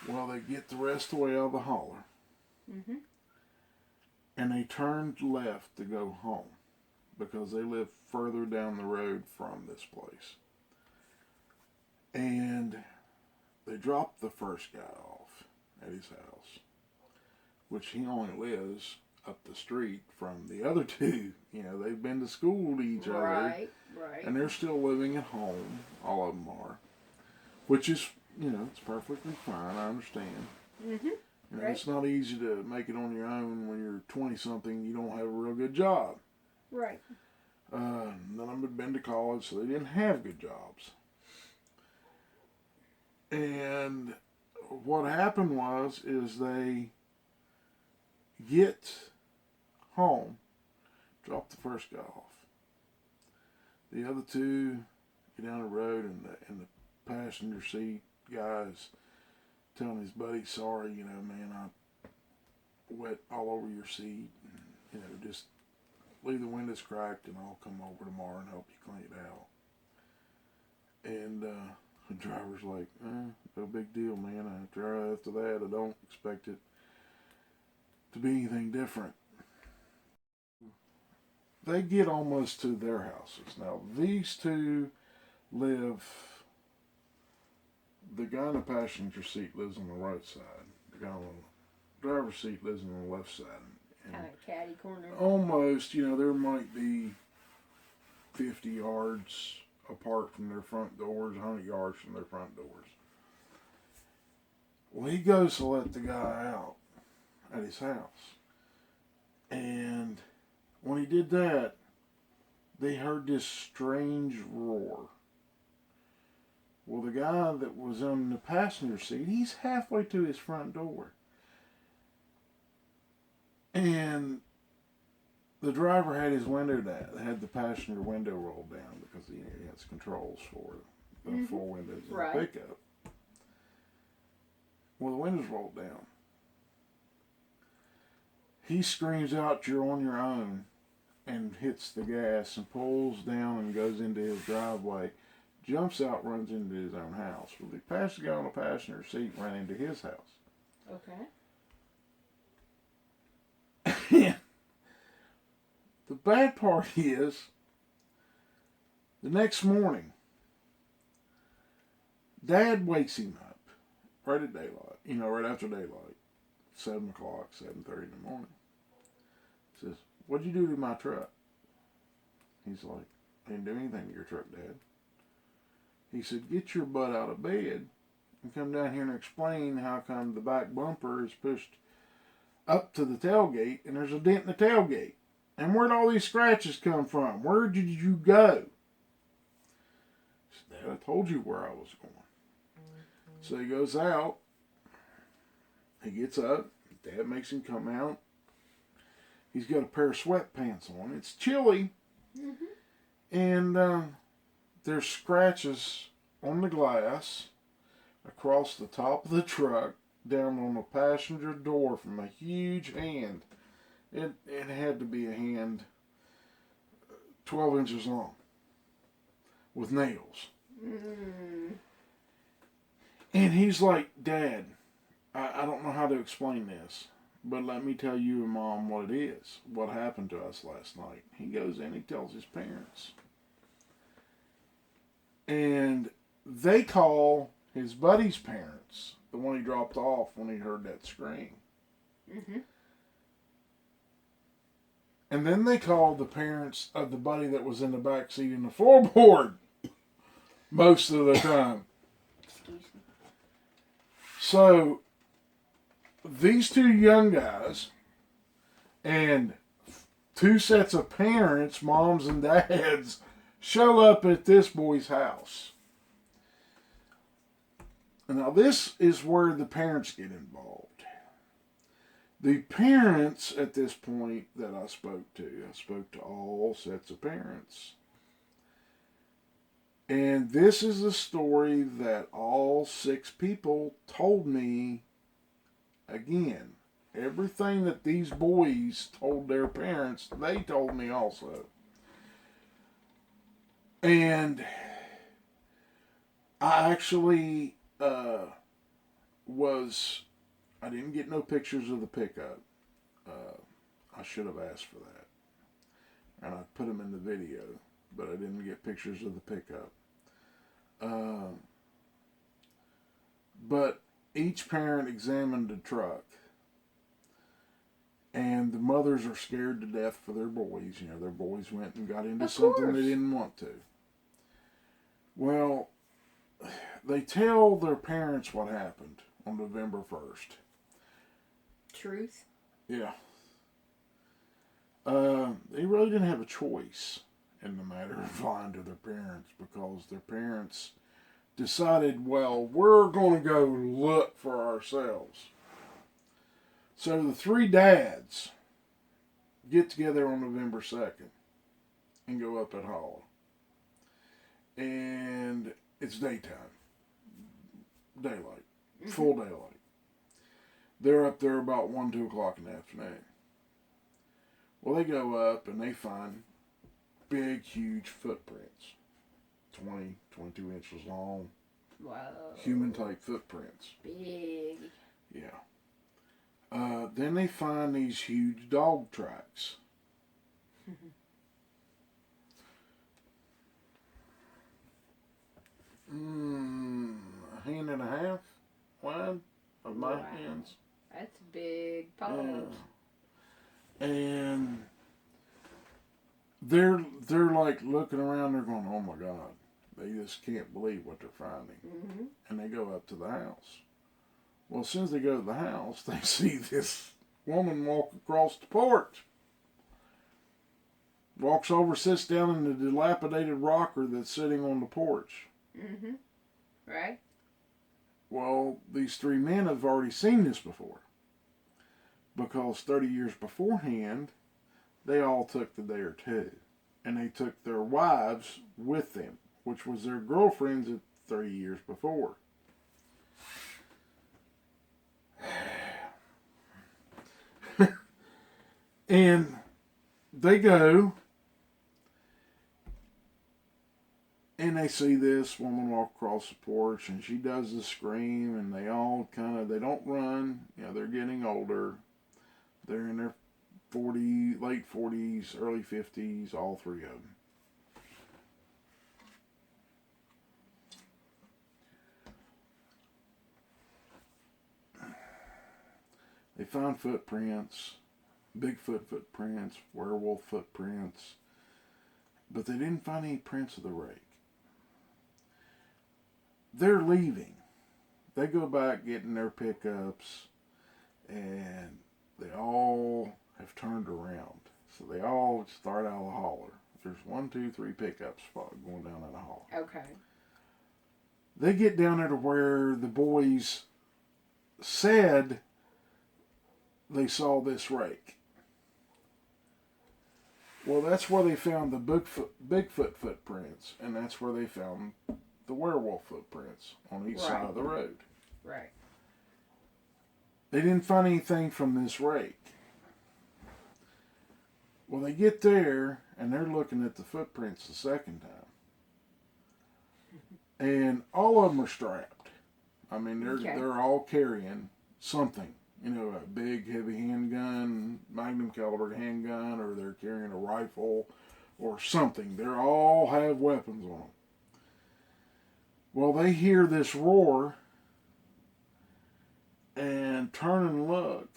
Well, they get the rest of the way out of the holler. Mm-hmm. And they turned left to go home because they live further down the road from this place. And they dropped the first guy off at his house, which he only lives up the street from the other two. You know, they've been to school to each other. Right. And they're still living at home. All of them are. Which is, you know, it's perfectly fine. I understand. Mm-hmm. You know, right. It's not easy to make it on your own when you're 20-something. You don't have a real good job. Right. None of them had been to college, so they didn't have good jobs. And what happened is they get home, drop the first guy off. The other two get down the road, and the passenger seat guy's telling his buddy, sorry, you know, man, I wet all over your seat. And, you know, just leave the windows cracked and I'll come over tomorrow and help you clean it out. And the driver's like, no big deal, man. After that, I don't expect it to be anything different. They get almost to their houses. Now, these two live, the guy in the passenger seat lives on the right side. The guy on the driver's seat lives on the left side. Kind of catty corner. Almost, you know, there might be 50 yards apart from their front doors, 100 yards from their front doors. Well, he goes to let the guy out at his house. And when he did that, they heard this strange roar. Well, the guy that was on the passenger seat, he's halfway to his front door. And the driver had his window down, had the passenger window rolled down because he has controls for the four windows in the pickup. Well, the window's rolled down. He screams out, "You're on your own," and hits the gas and pulls down and goes into his driveway, jumps out, runs into his own house. Well, the passenger guy on the passenger seat ran into his house. Okay. The bad part is, the next morning, Dad wakes him up right at daylight, you know, right after daylight, 7 o'clock, 7:30 in the morning. Says, "What'd you do to my truck?" He's like, "I didn't do anything to your truck, Dad." He said, "Get your butt out of bed and come down here and explain how come the back bumper is pushed up to the tailgate and there's a dent in the tailgate. And where'd all these scratches come from? Where did you go?" He said, "Dad, I told you where I was going." So he goes out. He gets up. Dad makes him come out. He's got a pair of sweatpants on. It's chilly. Mm-hmm. And there's scratches on the glass across the top of the truck, down on the passenger door from a huge hand. It had to be a hand 12 inches long with nails. Mm. And he's like, "Dad, I don't know how to explain this, but let me tell you and Mom what it is, what happened to us last night." He goes in, he tells his parents. And they call his buddy's parents, the one he dropped off when he heard that scream. Mm-hmm. And then they called the parents of the buddy that was in the back seat in the floorboard most of the time. Excuse me. So these two young guys and two sets of parents, moms and dads, show up at this boy's house. Now, this is where the parents get involved. The parents at this point that I spoke to all sets of parents. And this is a story that all 6 people told me again. Everything that these boys told their parents, they told me also. And I actually I didn't get no pictures of the pickup. I should have asked for that. And I put them in the video, but I didn't get pictures of the pickup. But each parent examined the truck. And the mothers are scared to death for their boys. You know, their boys went and got into something they didn't want to. Well, they tell their parents what happened on November 1st. Truth? Yeah. They really didn't have a choice in the matter of lying to their parents, because their parents decided, well, we're going to go look for ourselves. So the 3 dads get together on November 2nd and go up at Hollow. And it's daytime. Daylight. Full daylight. They're up there about 1, 2 o'clock in the afternoon. Well, they go up and they find big, huge footprints. 20, 22 inches long. Wow. Human-type footprints. Big. Yeah. Then they find these huge dog tracks. A hand and a half wide of my hands. That's big paws. And they're like looking around. They're going, "Oh my God!" They just can't believe what they're finding. Mm-hmm. And they go up to the house. Well, as soon as they go to the house, they see this woman walk across the porch. Walks over, sits down in the dilapidated rocker that's sitting on the porch. Mm-hmm. Right? Well, these 3 men have already seen this before. Because 30 years beforehand, they all took the day or two. And they took their wives with them, which was their girlfriends at 30 years before. And they go, and they see this woman walk across the porch, and she does the scream, and they all they don't run. You know, they're getting older. They're in their late 40s, early 50s, all 3 of them. They found footprints, Bigfoot footprints, werewolf footprints, but they didn't find any prints of the rake. They're leaving. They go back getting their pickups, and they all have turned around. So they all start out of the holler. There's 1, 2, 3 pickups going down in the holler. Okay. They get down there to where the boys said they saw this rake. Well, that's where they found the Bigfoot footprints, and that's where they found the werewolf footprints on each side of the road. Right. They didn't find anything from this rake. Well, they get there, and they're looking at the footprints the second time. And all of them are strapped. I mean, they're all carrying something. You know, a big, heavy handgun, magnum caliber handgun, or they're carrying a rifle or something. They all have weapons on them. Well, they hear this roar and turn and look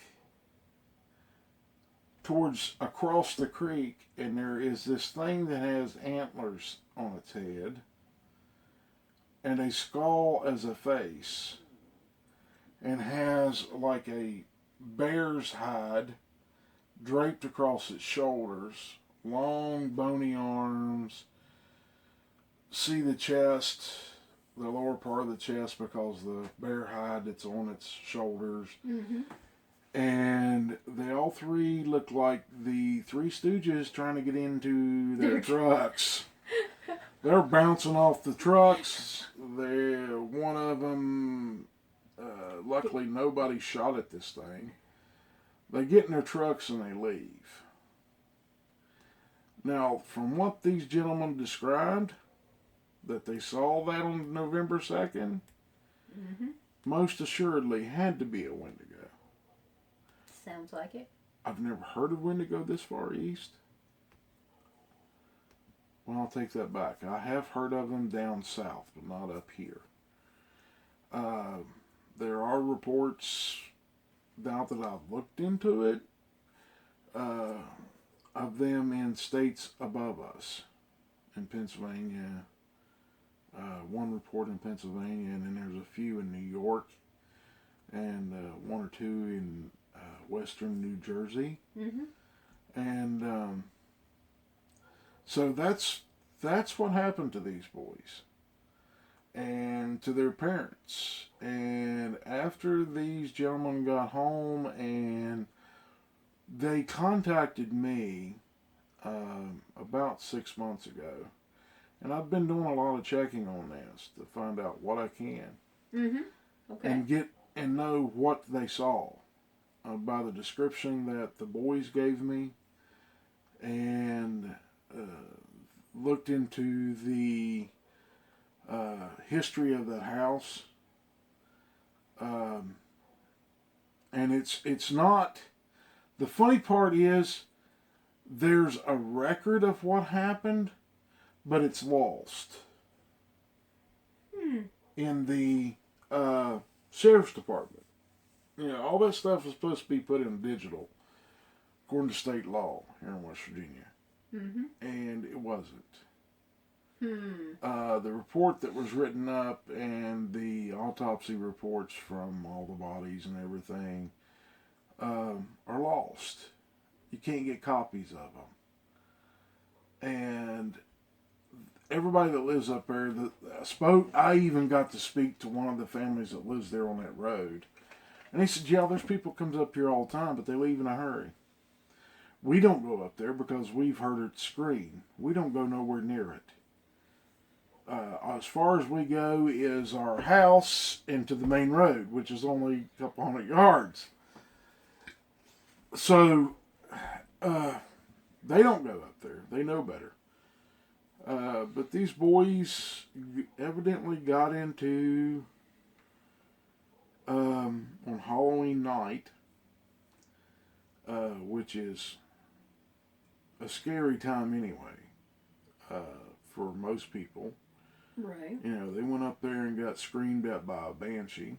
towards across the creek, and there is this thing that has antlers on its head and a skull as a face, and has like a bear's hide draped across its shoulders, long bony arms, see the chest, the lower part of the chest, because the bear hide that's on its shoulders. Mm-hmm. And they all three look like the Three Stooges trying to get into their trucks. They're bouncing off the trucks. One of them, luckily nobody shot at this thing. They get in their trucks and they leave. Now, from what these gentlemen described, that they saw that on November 2nd, Mm-hmm. most assuredly had to be a Wendigo. Sounds like it. I've never heard of Wendigo this far east. Well, I'll take that back. I have heard of them down south, but not up here. There are reports, now that I've looked into it, of them in states above us. In Pennsylvania, one report in Pennsylvania, and then there's a few in New York, and one or two in western New Jersey. Mm-hmm. And so that's what happened to these boys and to their parents. And after these gentlemen got home, and they contacted me about 6 months ago, and I've been doing a lot of checking on this to find out what I can. Mm-hmm. Okay. And know what they saw by the description that the boys gave me, and looked into the history of the house. And it's not. The funny part is, there's a record of what happened, but it's lost in the sheriff's department. You know, all that stuff is supposed to be put in digital, according to state law here in West Virginia. Mm-hmm. And it wasn't. Hmm. The report that was written up and the autopsy reports from all the bodies and everything are lost. You can't get copies of them. And everybody that lives up there, I even got to speak to one of the families that lives there on that road. And he said, yeah, there's people comes up here all the time, but they leave in a hurry. We don't go up there because we've heard it scream. We don't go nowhere near it. As far as we go is our house into the main road, which is only a couple hundred yards. So, they don't go up there. They know better. But these boys evidently got into, on Halloween night, which is a scary time anyway, for most people. Right. You know, they went up there and got screamed at by a banshee.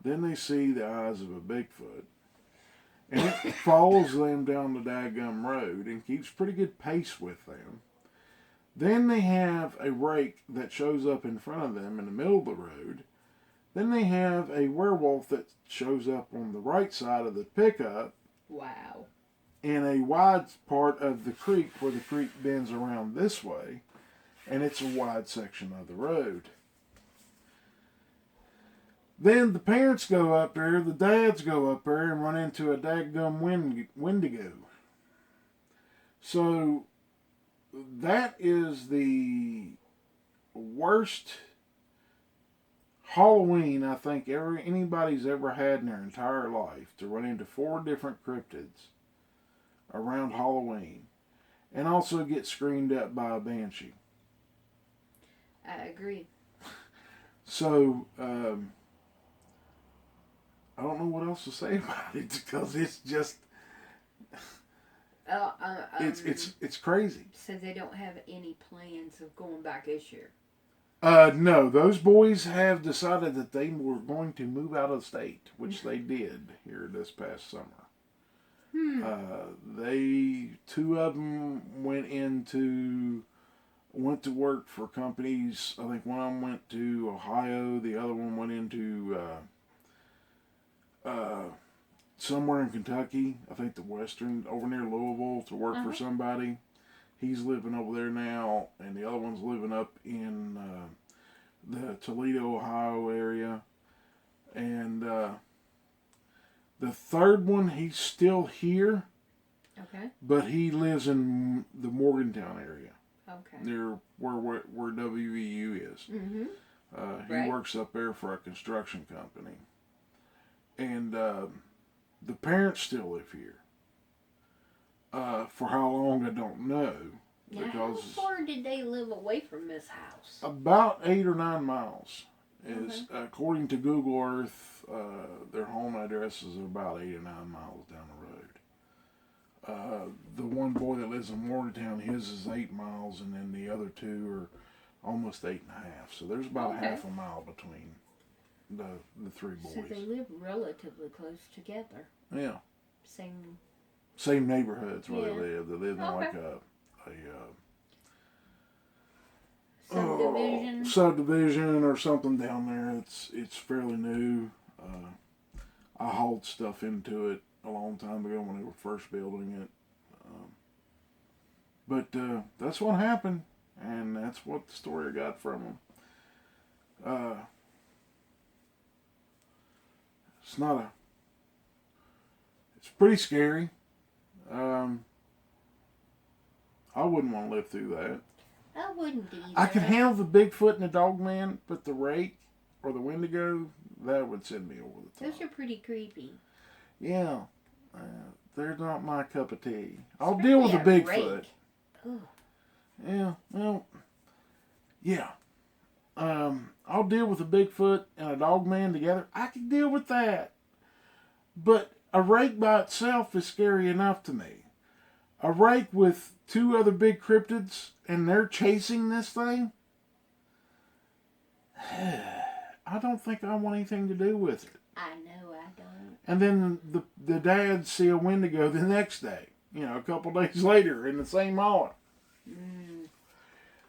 Then they see the eyes of a Bigfoot. And it follows them down the daggum road and keeps pretty good pace with them. Then they have a rake that shows up in front of them in the middle of the road. Then they have a werewolf that shows up on the right side of the pickup. Wow. In a wide part of the creek where the creek bends around this way. And it's a wide section of the road. Then the parents go up there, the dads go up there and run into a daggum Wendigo. So that is the worst Halloween I think anybody's ever had in their entire life, to run into 4 different cryptids around Halloween and also get screamed at by a banshee. I agree. So, I don't know what else to say about it, because it's just, it's crazy. So they don't have any plans of going back this year? No, those boys have decided that they were going to move out of the state, which they did here this past summer. Two of them went to work for companies. I think one of them went to Ohio. The other one went into somewhere in Kentucky. I think the western, over near Louisville, to work for somebody. He's living over there now, and the other one's living up in the Toledo, Ohio area. And the third one, he's still here, Okay. but he lives in the Morgantown area, Okay. near where WVU is. Mm-hmm. He Right. works up there for a construction company. And the parents still live here. For how long, I don't know. Now, Because how far did they live away from this house? about 8 or 9 miles. Is Okay. according to Google Earth, their home address is about 8 or 9 miles down the road. The one boy that lives in Morgantown, his is 8 miles, and then the other two are almost 8.5. So there's about Okay. half a mile between the three boys. So they live relatively close together. Yeah, Same neighborhoods where Yeah. they live. They live in Okay. like a subdivision. subdivision or something down there. It's fairly new. I hauled stuff into it a long time ago when they were first building it. But that's what happened, and that's what the story I got from them. It's not a. It's pretty scary. I wouldn't want to live through that. I wouldn't either. I can handle the Bigfoot and the Dogman, but the rake or the Wendigo, that would send me over the top. Those are pretty creepy. Yeah, they're not my cup of tea. I'll deal with the Bigfoot. Oh. Yeah, well, yeah. I'll deal with a Bigfoot and a Dogman together. I can deal with that. But a rake by itself is scary enough to me. A rake with 2 other big cryptids and they're chasing this thing? I don't think I want anything to do with it. I know I don't. And then the dads see a Wendigo the next day, a couple days later in the same holler. Mm.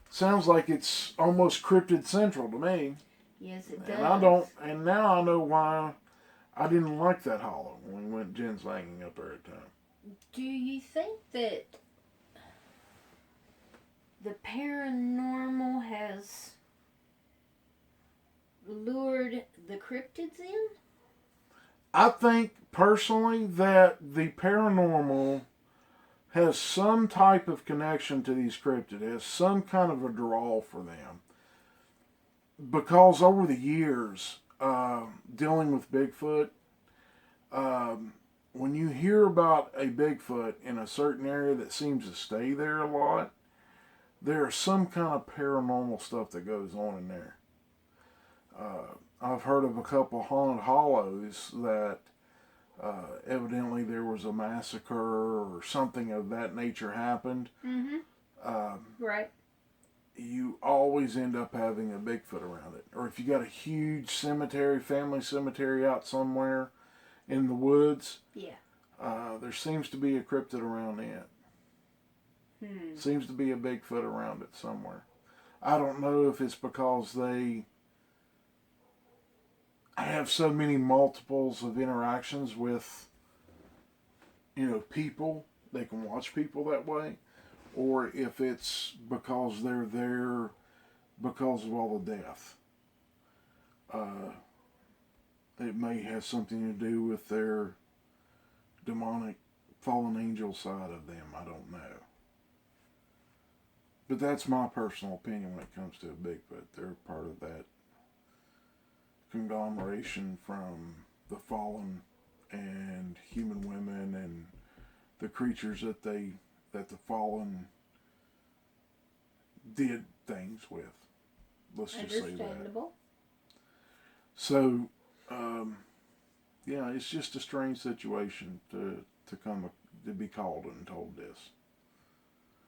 Sounds like it's almost cryptid central to me. Yes, it does. And now I know why I didn't like that holler when we went ginslanging up there at the time. Do you think that the paranormal has lured the cryptids in? I think personally that the paranormal has some type of connection to these cryptids, has some kind of a draw for them. Because over the years, dealing with Bigfoot, when you hear about a Bigfoot in a certain area that seems to stay there a lot, there's some kind of paranormal stuff that goes on in there. I've heard of a couple haunted hollows that evidently there was a massacre or something of that nature happened. Mm-hmm. Right. You always end up having a Bigfoot around it. Or if you got a huge cemetery, family cemetery out somewhere in the woods, yeah, there seems to be a cryptid around it. Seems to be a Bigfoot around it somewhere. I don't know if it's because they have so many multiples of interactions with, people. They can watch people that way. Or if it's because they're there because of all the death. It may have something to do with their demonic fallen angel side of them. I don't know. But that's my personal opinion when it comes to a Bigfoot. They're part of that conglomeration from the fallen and human women and the creatures that the fallen did things with. Let's just say that. Understandable. So, yeah, it's just a strange situation to be called and told this.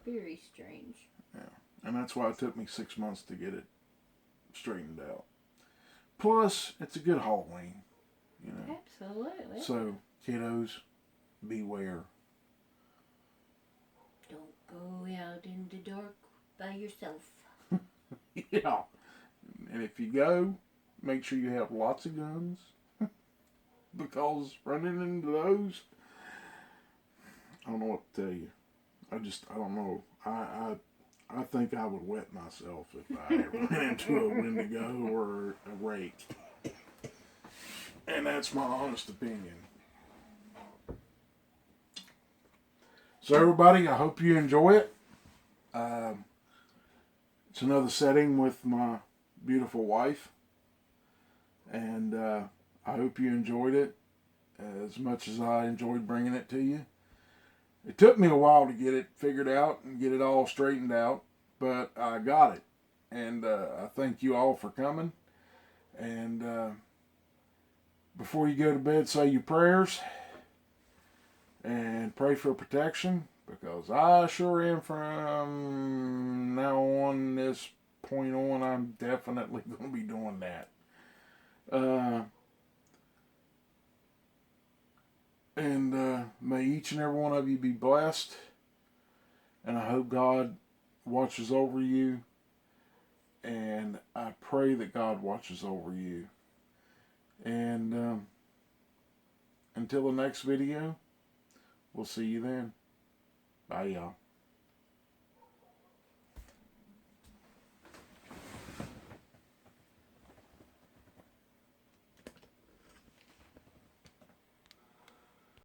Very strange. Yeah, and that's why it took me 6 months to get it straightened out. Plus, it's a good Halloween, Absolutely. So, kiddos, beware. Don't go out in the dark by yourself. Yeah, and if you go, make sure you have lots of guns, because running into those, I don't know what to tell you. I don't know. I think I would wet myself if I ever ran into a Wendigo or a rake. And that's my honest opinion. So everybody, I hope you enjoy it. It's another setting with my beautiful wife. And I hope you enjoyed it as much as I enjoyed bringing it to you. It took me a while to get it figured out and get it all straightened out, but I got it. And I thank you all for coming. And before you go to bed, say your prayers and pray for protection, because I sure am from now on, this point on, I'm definitely going to be doing that. And may each and every one of you be blessed. And I hope God watches over you. And I pray that God watches over you. And until the next video, we'll see you then. Bye, y'all.